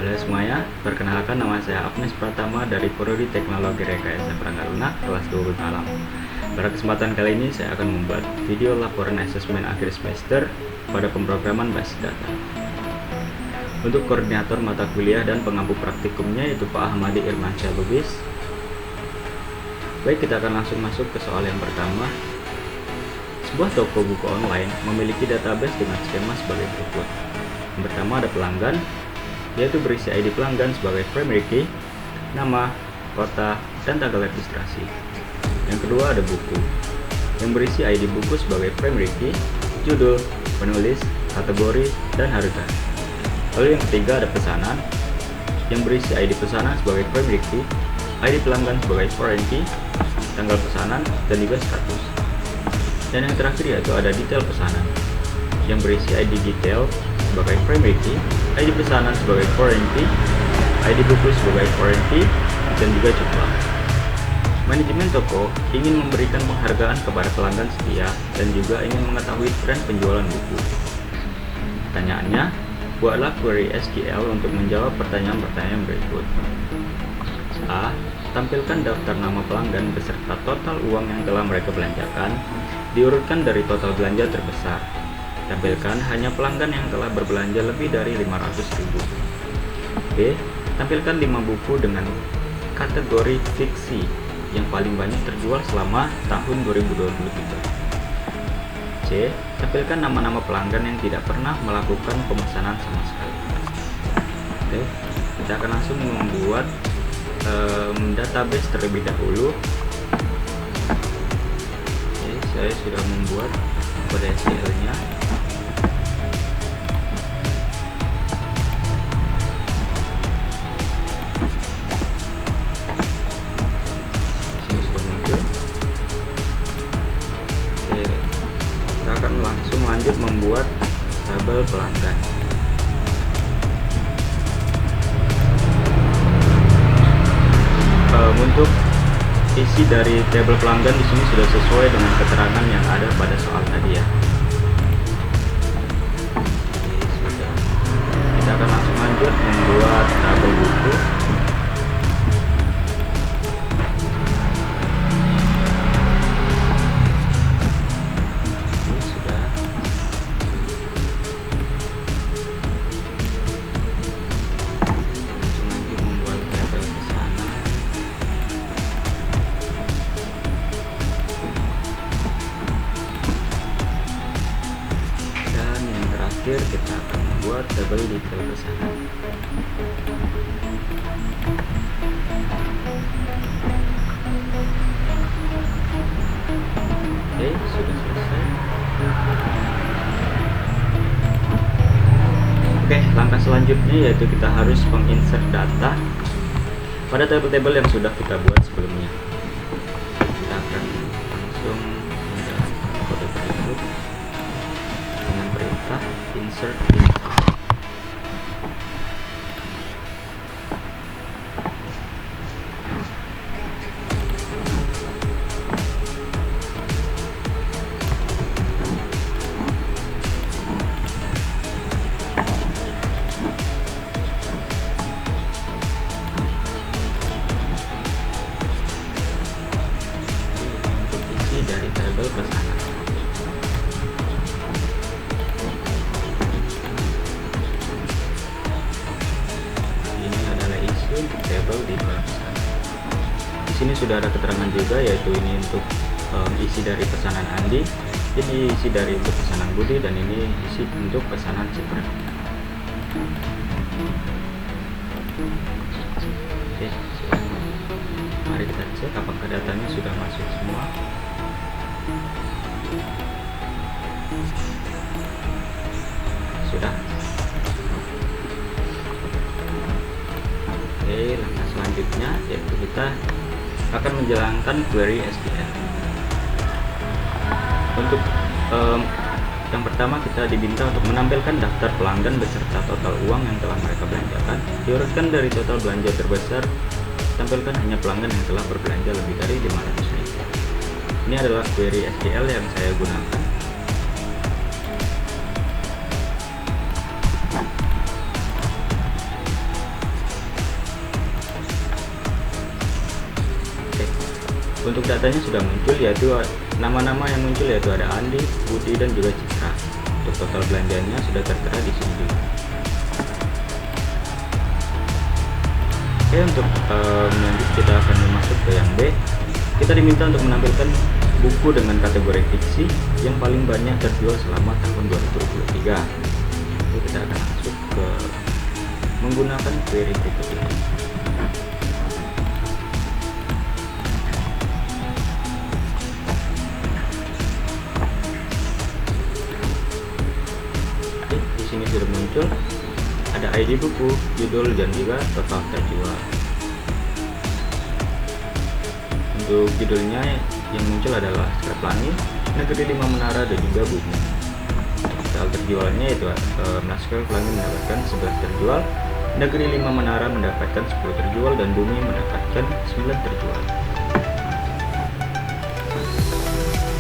Halo semuanya, perkenalkan nama saya Agnes Pratama dari Prodi Teknologi Rekayasa Perangkat Lunak kelas 12 Alam. Pada kesempatan kali ini saya akan membuat video laporan asesmen akhir semester pada pemrograman basis data. Untuk koordinator mata kuliah dan pengampu praktikumnya yaitu Pak Ahmadi Irmansyah Lubis. Baik, kita akan langsung masuk ke soal yang pertama. Sebuah toko buku online memiliki database dengan skema sebagai berikut. Yang pertama ada pelanggan, yaitu berisi ID pelanggan sebagai primary key, nama, kota, dan tanggal registrasi. Yang kedua ada buku, yang berisi ID buku sebagai primary key, judul, penulis, kategori, dan harga. Lalu yang ketiga ada pesanan, yang berisi ID pesanan sebagai primary key, ID pelanggan sebagai foreign key, tanggal pesanan, dan juga status. Dan yang terakhir yaitu ada detail pesanan, yang berisi ID detail sebagai primary key, ID pesanan sebagai foreign key, ID buku sebagai foreign key, dan juga jumlah. Manajemen toko ingin memberikan penghargaan kepada pelanggan setia dan juga ingin mengetahui tren penjualan buku. Pertanyaannya, buatlah query SQL untuk menjawab pertanyaan-pertanyaan berikut. A. Tampilkan daftar nama pelanggan beserta total uang yang telah mereka belanjakan, diurutkan dari total belanja terbesar. Tampilkan hanya pelanggan yang telah berbelanja lebih dari 500.000. B. Tampilkan 5 buku dengan kategori fiksi yang paling banyak terjual selama tahun 2023. C. Tampilkan nama-nama pelanggan yang tidak pernah melakukan pemesanan sama sekali. Oke, kita akan langsung membuat database terlebih dahulu. Oke, saya sudah membuat kode SQL-nya. Kita akan langsung lanjut membuat tabel pelanggan. Untuk isi dari tabel pelanggan di sini sudah sesuai dengan keterangan yang ada pada soal tadi ya. Oke, sudah. Kita akan langsung lanjut membuat tabel buku. Kita akan membuat tabel detail pesanan. Oke, sudah selesai. Oke, langkah selanjutnya yaitu kita harus menginsert data pada tabel-tabel yang sudah kita buat sebelumnya. Kita akan langsung menjalankan kode berikut dengan perintah insert info. Untuk isi dari tabel pesanan. Untuk tabel di pesanan. Di sini sudah ada keterangan juga, yaitu ini untuk isi dari pesanan Andi, ini isi dari untuk pesanan Budi, dan ini isi untuk pesanan Citra. Oke, mari kita cek apakah datanya sudah masuk semua. Sudah. Oke, langkah selanjutnya yaitu kita akan menjalankan query SQL. Untuk yang pertama kita diminta untuk menampilkan daftar pelanggan beserta total uang yang telah mereka belanjakan, diurutkan dari total belanja terbesar. Tampilkan hanya pelanggan yang telah berbelanja lebih dari 500.000. Ini adalah query SQL yang saya gunakan. Untuk datanya sudah muncul, yaitu nama-nama yang muncul yaitu ada Andi, Budi, dan juga Citra. Untuk total belanjanya sudah tertera di sini juga. Oke, untuk lanjut kita akan masuk ke yang B. Kita diminta untuk menampilkan buku dengan kategori fiksi yang paling banyak terjual selama tahun 2023. Jadi kita akan masuk ke menggunakan query berikut ini. Oke, di sini sudah muncul ada ID buku, judul, dan juga total terjual. Untuk judulnya yang muncul adalah Skrap Langit, Negeri 5 Menara, dan juga Bumi. Total terjualnya itu Skrap Langit mendapatkan 11 terjual, Negeri 5 Menara mendapatkan 10 terjual, dan Bumi mendapatkan 9 terjual.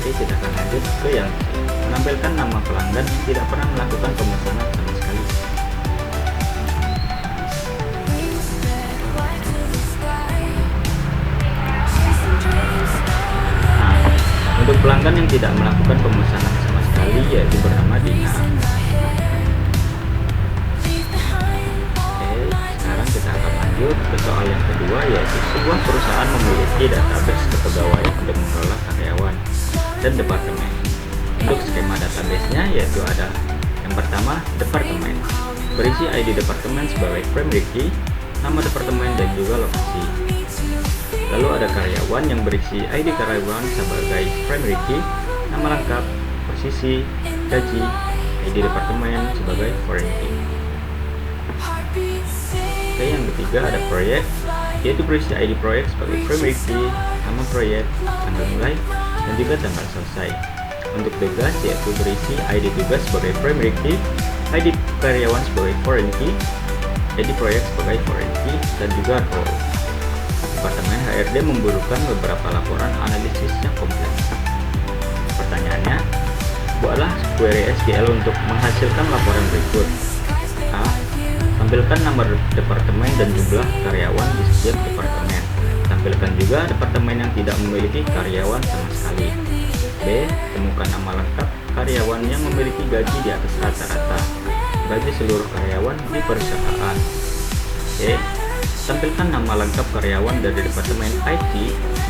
Oke, kita akan lanjut ke yang C. Menampilkan nama pelanggan yang tidak pernah melakukan pemesanan sama sekali. Untuk pelanggan yang tidak melakukan pemesanan sama sekali yaitu bernama Dina. Oke, sekarang kita akan lanjut ke soal yang kedua, yaitu sebuah perusahaan memiliki database kepegawaian untuk mengelola karyawan dan departemen. Untuk skema database-nya yaitu ada yang pertama departemen, berisi ID departemen sebagai primary key, nama departemen, dan juga lokasi. Lalu ada karyawan yang berisi ID karyawan sebagai primary key, nama lengkap, posisi, gaji, ID departemen sebagai foreign key. Oke, yang ketiga ada proyek, yaitu berisi ID proyek sebagai primary key, nama proyek, tanggal mulai, dan juga tanggal selesai. Untuk tugas yaitu berisi ID tugas sebagai primary key, ID karyawan sebagai foreign key, ID proyek sebagai foreign key, dan juga role. Departemen HRD membutuhkan beberapa laporan analisis yang kompleks. Pertanyaannya, buatlah query SQL untuk menghasilkan laporan berikut. A. Tampilkan nomor departemen dan jumlah karyawan di setiap departemen. Tampilkan juga departemen yang tidak memiliki karyawan sama sekali. B. Temukan nama lengkap karyawan yang memiliki gaji di atas rata-rata bagi seluruh karyawan di perusahaan. C. Tampilkan nama lengkap karyawan dari departemen IT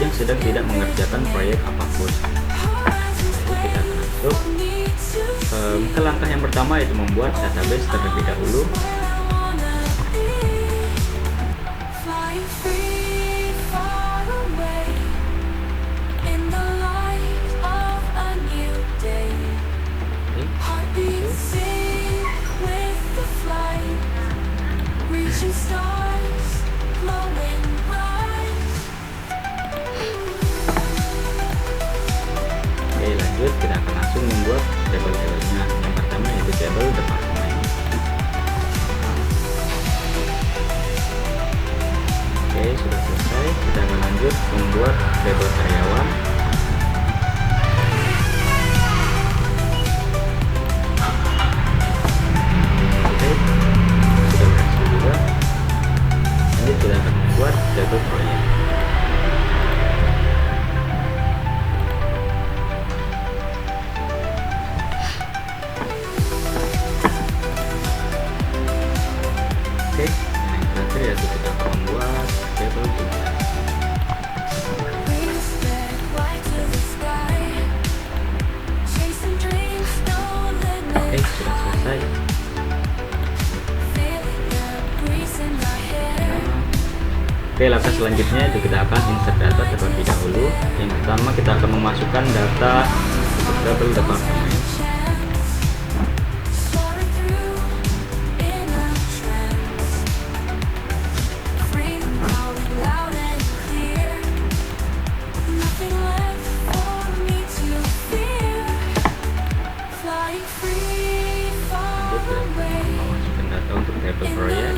yang sedang tidak mengerjakan proyek apapun. Lalu kita akan masuk ke langkah yang pertama, yaitu membuat database terlebih dahulu. Oke, lanjut kita akan langsung membuat tabel-tabelnya. Yang pertama yaitu tabel departemen. Oke, sudah selesai. Kita akan lanjut membuat tabel karyawan. Oke, sudah berhasil juga. Lanjut kita akan membuat tabel proyek. Oke, yang terakhir yaitu kita akan membuat tabel tugas. Oke, sudah selesai. Oke, langkah selanjutnya itu kita akan insert data terlebih dahulu. Yang pertama kita akan memasukkan data untuk tabel departemen. Memasukkan data untuk tabel proyek.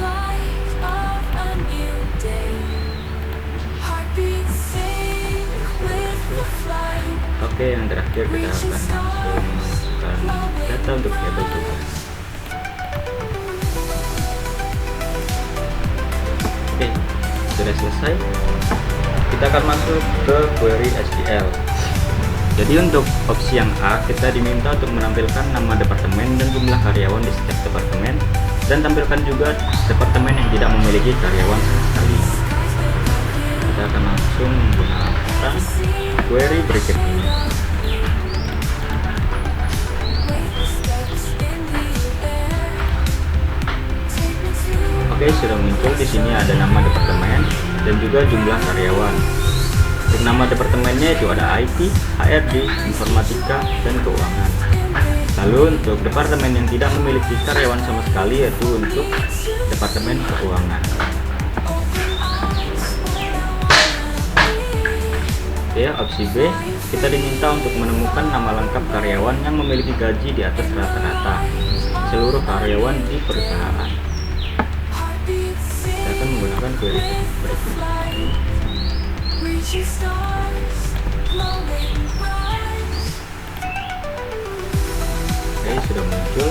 Oke, yang terakhir kita akan memasukkan data untuk tabel tugas. Oke, sudah selesai. kita akan masuk ke query SQL. Jadi untuk opsi yang A, kita diminta untuk menampilkan nama departemen dan jumlah karyawan di setiap departemen, dan tampilkan juga departemen yang tidak memiliki karyawan sama sekali. Kita akan langsung menggunakan query berikut ini. Oke, sudah muncul di sini ada nama departemen dan juga jumlah karyawan. Untuk nama departemennya itu ada IT, HRD, Informatika, dan Keuangan. Lalu untuk departemen yang tidak memiliki karyawan sama sekali yaitu untuk Departemen Keuangan. Oke, opsi B, kita diminta untuk menemukan nama lengkap karyawan yang memiliki gaji di atas rata-rata seluruh karyawan di perusahaan. Kita akan menggunakan query berikut. Oke, sudah muncul.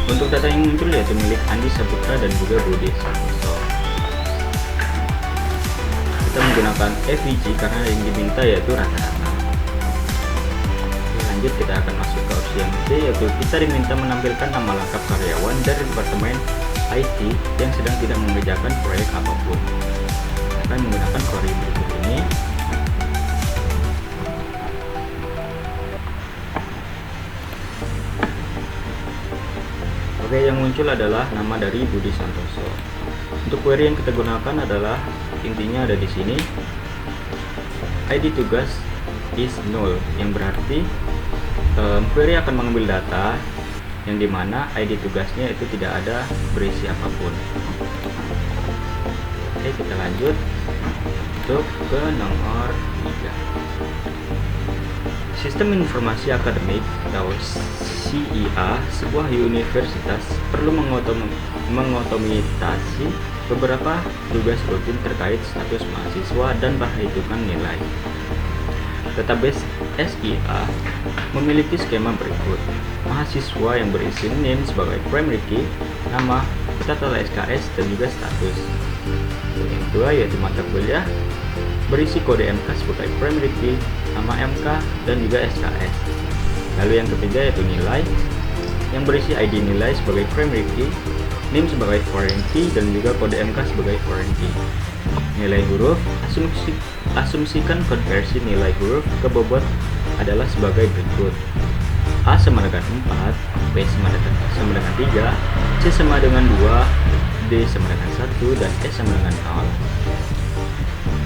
Untuk data yang muncul yaitu milik Andi Saputra dan juga Budi Santoso. Kita menggunakan FVG karena yang diminta yaitu rata-rata. Lanjut, kita akan masuk ke opsi yang C, yaitu kita diminta menampilkan nama lengkap karyawan dari Departemen IT yang sedang tidak mengerjakan proyek apapun. Kita akan menggunakan query berikut ini. Oke, yang muncul adalah nama dari Budi Santoso. Untuk query yang kita gunakan adalah intinya ada di sini. ID tugas is null, yang berarti query akan mengambil data yang dimana ID tugasnya itu tidak ada berisi apapun. Oke, kita lanjut untuk ke nomor 3. Sistem Informasi Akademik atau CIA sebuah universitas perlu mengotomisasi beberapa tugas rutin terkait status mahasiswa dan perhitungan nilai. Database SIA memiliki skema berikut. Mahasiswa yang berisi NIM sebagai primary key, nama, total SKS, dan juga status. Yang kedua yaitu mata kuliah berisi kode MK sebagai primary key, nama MK, dan juga SKS. Lalu yang ketiga yaitu nilai yang berisi ID nilai sebagai primary key, NIM sebagai foreign key, dan juga kode MK sebagai foreign key. Nilai huruf, asumsikan konversi nilai huruf ke bobot adalah sebagai berikut. A sama dengan 4, B sama dengan 3, C sama dengan 2, D sama dengan 1, dan E sama dengan 0.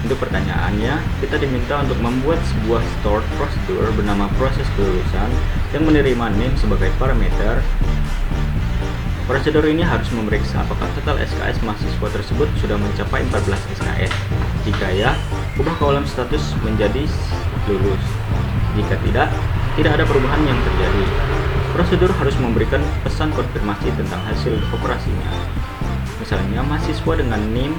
Untuk pertanyaannya, kita diminta untuk membuat sebuah stored procedure bernama proses kelulusan yang menerima NIM sebagai parameter. Prosedur ini harus memeriksa apakah total SKS mahasiswa tersebut sudah mencapai 14 SKS. Jika ya, ubah kolom status menjadi lulus. Jika tidak ada perubahan yang terjadi. Prosedur harus memberikan pesan konfirmasi tentang hasil operasinya. Misalnya, mahasiswa dengan NIM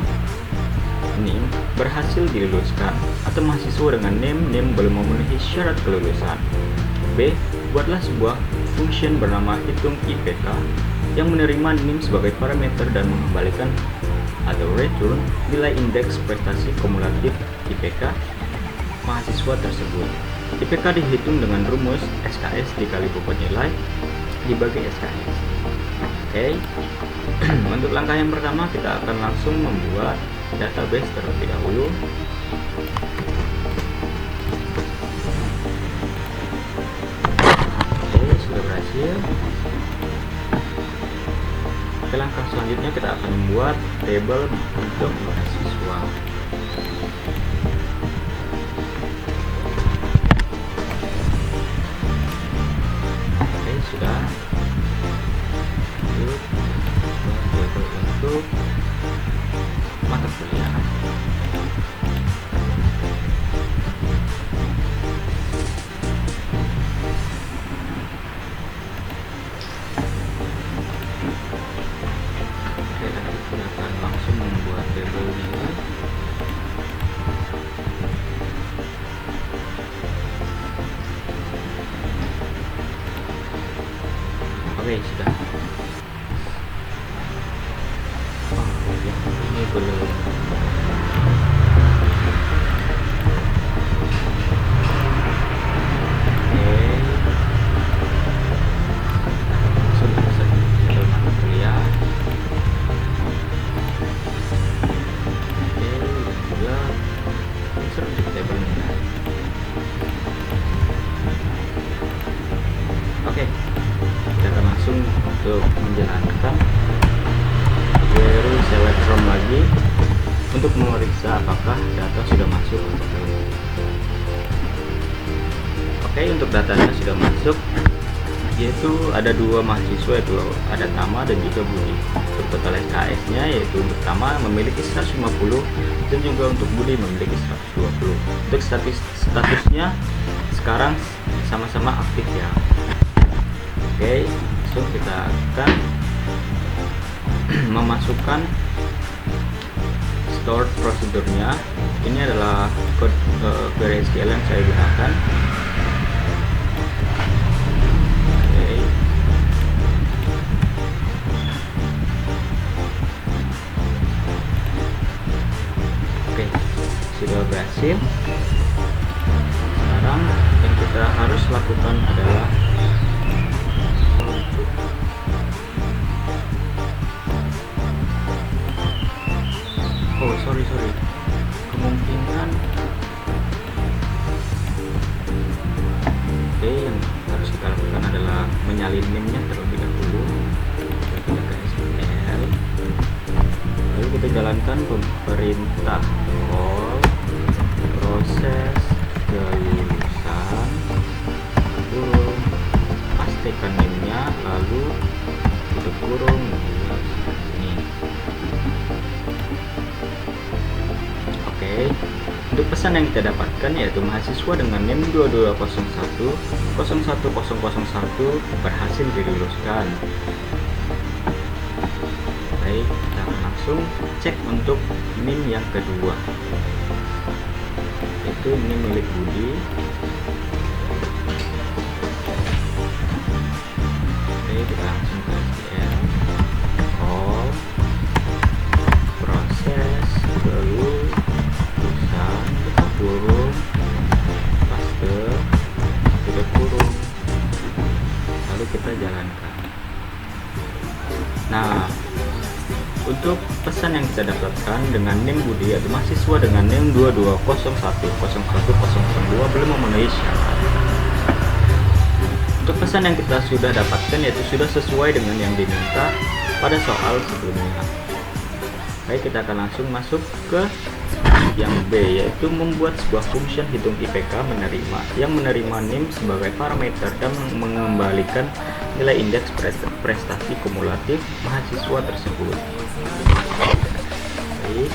berhasil diluluskan, atau mahasiswa dengan NIM belum memenuhi syarat kelulusan. B. Buatlah sebuah function bernama hitung IPK yang menerima NIM sebagai parameter dan mengembalikan atau return nilai indeks prestasi kumulatif IPK mahasiswa tersebut. IPK dihitung dengan rumus SKS dikali bobot nilai dibagi SKS. Oke. Untuk langkah yang pertama, kita akan langsung membuat database terlebih dahulu. Oke, sudah berhasil. Oke, langkah selanjutnya kita akan membuat table untuk mahasiswa. Oke, sudah. Table untuk mata kuliah. Oke, nanti kita akan langsung membuat table nilai. Oke, sudah. Ini belum. untuk menjalankan query select from lagi untuk memeriksa apakah data sudah masuk atau belum. Oke, untuk datanya sudah masuk, yaitu ada dua mahasiswa, yaitu ada Tama dan juga Budi. Untuk total SKS nya yaitu untuk Tama memiliki 150 dan juga untuk Budi memiliki 120. Untuk statusnya sekarang sama-sama aktif ya. Oke, so kita akan memasukkan stored prosedurnya. Ini adalah query SQL yang saya gunakan. Oke, sudah berhasil. Sekarang yang kita harus lakukan adalah sorry, kemungkinan yang harus kita lakukan adalah menyalin NIM-nya terlebih dahulu. Kita ke SQL, lalu kita jalankan perintah call proses kelulusan, lalu pastikan NIM-nya, lalu tutup kurung ini. Oke, untuk pesan yang kita dapatkan yaitu mahasiswa dengan NIM 2201 01001 berhasil diluluskan. Baik, kita akan langsung cek untuk NIM yang kedua, yaitu NIM milik Budi. Oke, kita langsung ke SQL call proses kelulusan, buka kurung, paste, tutup kurung, lalu kita jalankan. Nah, untuk pesan yang kita dapatkan dengan NIM Budi yaitu mahasiswa dengan NIM 2201 01002 belum memenuhi syarat. Untuk pesan yang kita sudah dapatkan yaitu sudah sesuai dengan yang diminta pada soal sebelumnya. Baik, kita akan langsung masuk ke yang B, yaitu membuat sebuah function hitung IPK yang menerima NIM sebagai parameter dan mengembalikan nilai indeks prestasi kumulatif mahasiswa tersebut. Baik.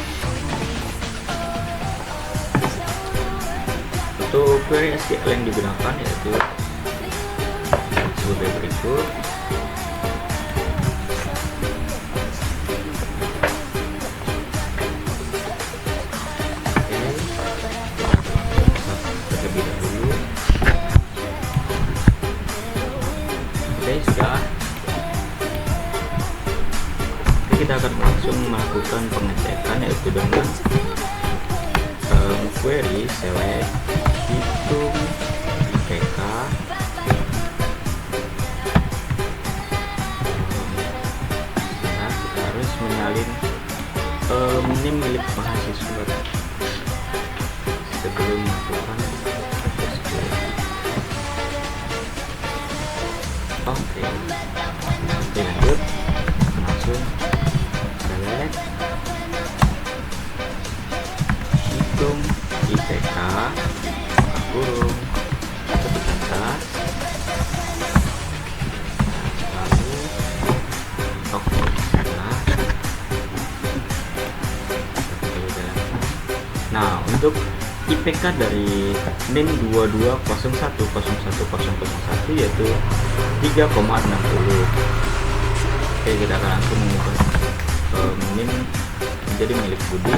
Untuk query SQL yang digunakan yaitu sebagai berikut. Kita akan langsung melakukan pengecekan yaitu dengan query select hitung IPK. Nah, kita harus menyalin NIM milik mahasiswa sebelum melakukan query. Oke, lanjut langsung select hitung IPK, kurung, ketik atas, lalu oke. Nah, untuk IPK dari NIM 2201 yaitu 3,60. Oke, kita akan langsung mengubah NIM menjadi milik Budi.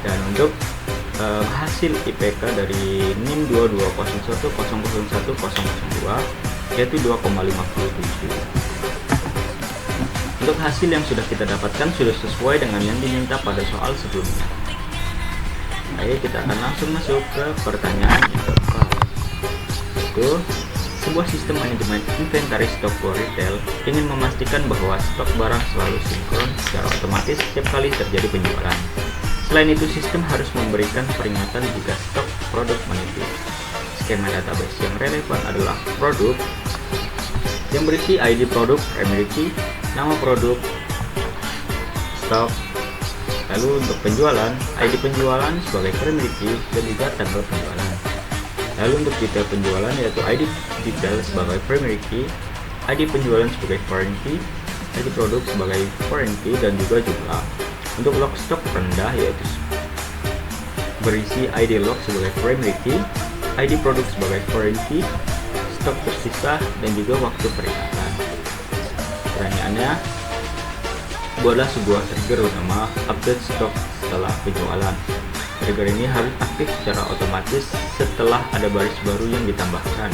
Dan untuk hasil IPK dari NIM 2201 yaitu 2,57. Untuk hasil yang sudah kita dapatkan sudah sesuai dengan yang diminta pada soal sebelumnya. Baik, kita akan langsung masuk ke pertanyaan interval. Itu sebuah sistem manajemen inventaris toko retail ingin memastikan bahwa stok barang selalu sinkron secara otomatis setiap kali terjadi penjualan. Selain itu, sistem harus memberikan peringatan jika stok produk menipis. Skema database yang relevan adalah produk yang berisi ID produk, primary key, nama produk, stok. Lalu untuk penjualan, ID penjualan sebagai primary key dan juga tanggal penjualan. Lalu untuk detail penjualan yaitu ID detail sebagai primary key, ID penjualan sebagai foreign key, ID produk sebagai foreign key dan juga jumlah. Untuk log stok rendah yaitu berisi ID log sebagai primary key, ID produk sebagai foreign key, stok tersisa dan juga waktu peringatan. Pertanyaannya, buatlah sebuah trigger bernama update stok setelah penjualan. Trigger ini harus aktif secara otomatis setelah ada baris baru yang ditambahkan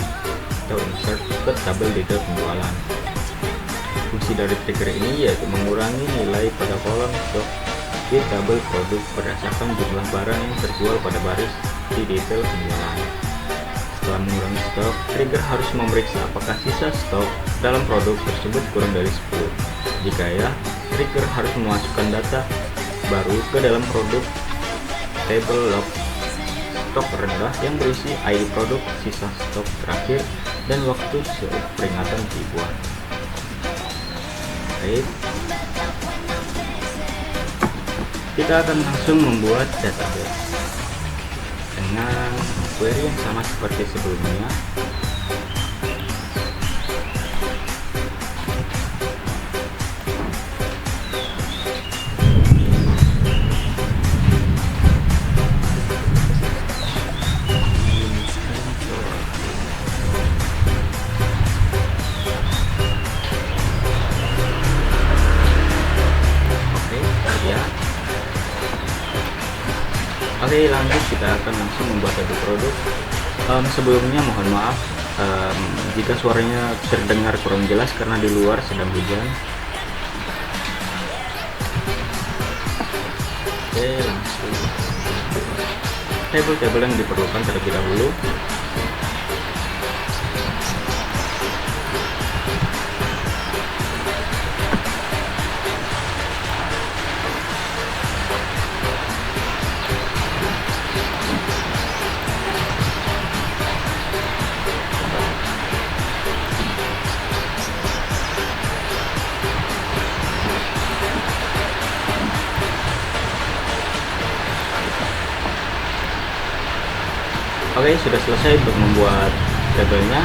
atau insert ke tabel detail penjualan. Fungsi dari trigger ini yaitu mengurangi nilai pada kolom stok di tabel produk berdasarkan jumlah barang yang terjual pada baris di detail penjualan. Setelah mengurangi stok, trigger harus memeriksa apakah sisa stok dalam produk tersebut kurang dari 10. Jika ya, trigger harus memasukkan data baru ke dalam produk table log stok rendah yang berisi ID produk, sisa stok terakhir, dan waktu peringatan dibuat. Baik, kita akan langsung membuat database dengan query yang sama seperti sebelumnya. Oke, lanjut kita akan langsung membuat ID produk. Sebelumnya mohon maaf jika suaranya terdengar kurang jelas karena di luar sedang hujan. Oke, langsung tabel-tabel yang diperlukan terlebih dahulu. Oke, sudah selesai untuk membuat tabelnya.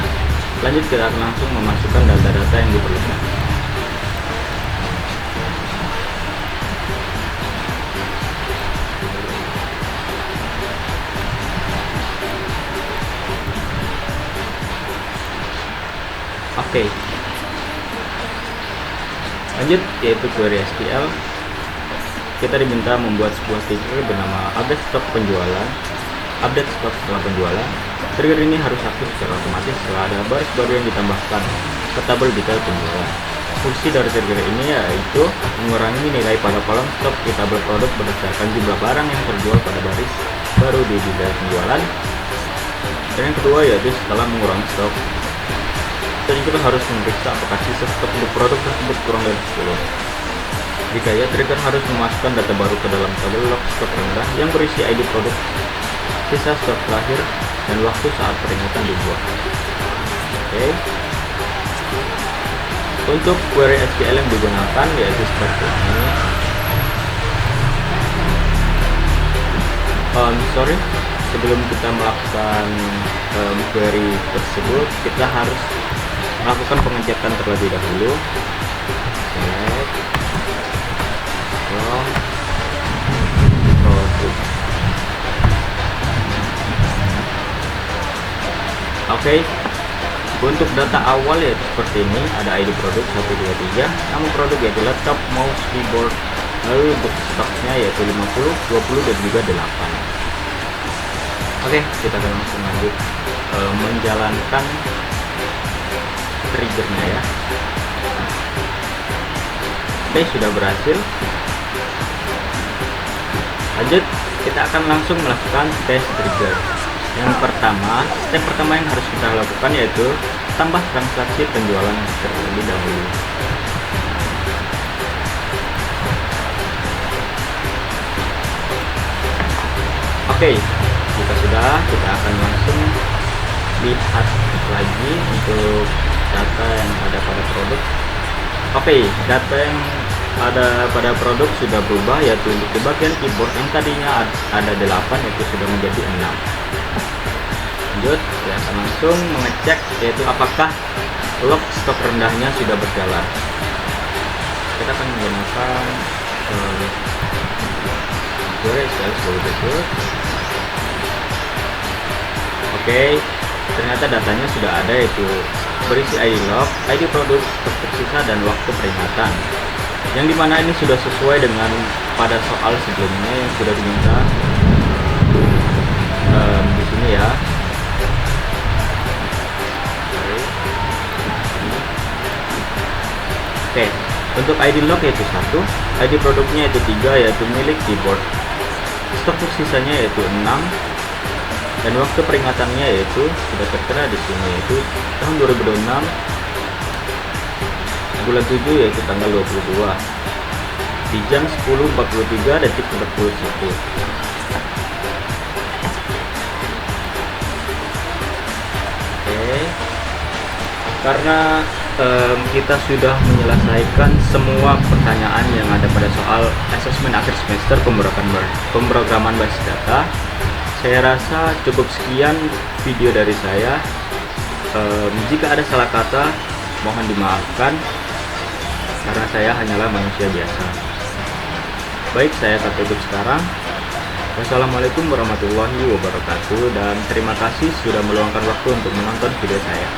Lanjut kita akan langsung memasukkan data-data yang diperlukan. Oke, lanjut yaitu query SQL. Kita diminta membuat sebuah trigger bernama update stok penjualan. Update stok setelah penjualan. Trigger ini harus aktif secara otomatis setelah ada baris baru yang ditambahkan ke tabel detail penjualan. Fungsi dari trigger ini yaitu mengurangi nilai pada kolom stok di tabel produk berdasarkan jumlah barang yang terjual pada baris baru di detail penjualan. Dan yang kedua yaitu setelah mengurangi stok, trigger harus memeriksa apakah sisa stok di produk tersebut kurang dari 10. Jika ya, trigger harus memasukkan data baru ke dalam tabel log stok rendah yang berisi ID produk, sisa stok terakhir, dan waktu saat peringatan dibuat. Oke. Untuk query SQL yang digunakan yaitu seperti ini. Sebelum kita melakukan query tersebut, kita harus melakukan pengecekan terlebih dahulu. Select from produk. Oke, untuk data awal yaitu seperti ini, ada ID produk 123, nama produk yaitu laptop, mouse, keyboard, lalu untuk stoknya yaitu 50, 20, dan juga 8. Oke, kita akan langsung lanjut menjalankan triggernya ya. Oke, sudah berhasil. Lanjut, kita akan langsung melakukan tes trigger. Yang pertama, step pertama yang harus kita lakukan yaitu tambah transaksi penjualan terlebih dahulu. Oke, jika sudah, kita akan langsung lihat lagi untuk data yang ada pada produk. Oke, data yang ada pada produk sudah berubah, yaitu untuk di bagian keyboard yang tadinya ada 8 yaitu sudah menjadi 6. Lanjut, ya langsung mengecek yaitu apakah log stok rendahnya sudah berjalan. Kita akan menggunakan sebagai berikut. Oke, ternyata datanya sudah ada, yaitu berisi ID log, ID produk, stok tersisa, dan waktu peringatan. Yang dimana ini sudah sesuai dengan pada soal sebelumnya yang sudah diminta di sini ya. Oke, untuk ID log yaitu 1, ID produknya yaitu 3, yaitu milik keyboard. Stok tersisanya yaitu 6, dan waktu peringatannya yaitu sudah tertera di sini, yaitu tahun 2026 bulan 7 yaitu tanggal 22 di jam 10.43 detik 41. Oke, karena kita sudah menyelesaikan semua pertanyaan yang ada pada soal asesmen akhir semester pemrograman basis data. Saya rasa cukup sekian video dari saya. Jika ada salah kata, mohon dimaafkan, karena saya hanyalah manusia biasa. Baik, saya akan tutup sekarang. Wassalamualaikum warahmatullahi wabarakatuh, dan terima kasih sudah meluangkan waktu untuk menonton video saya.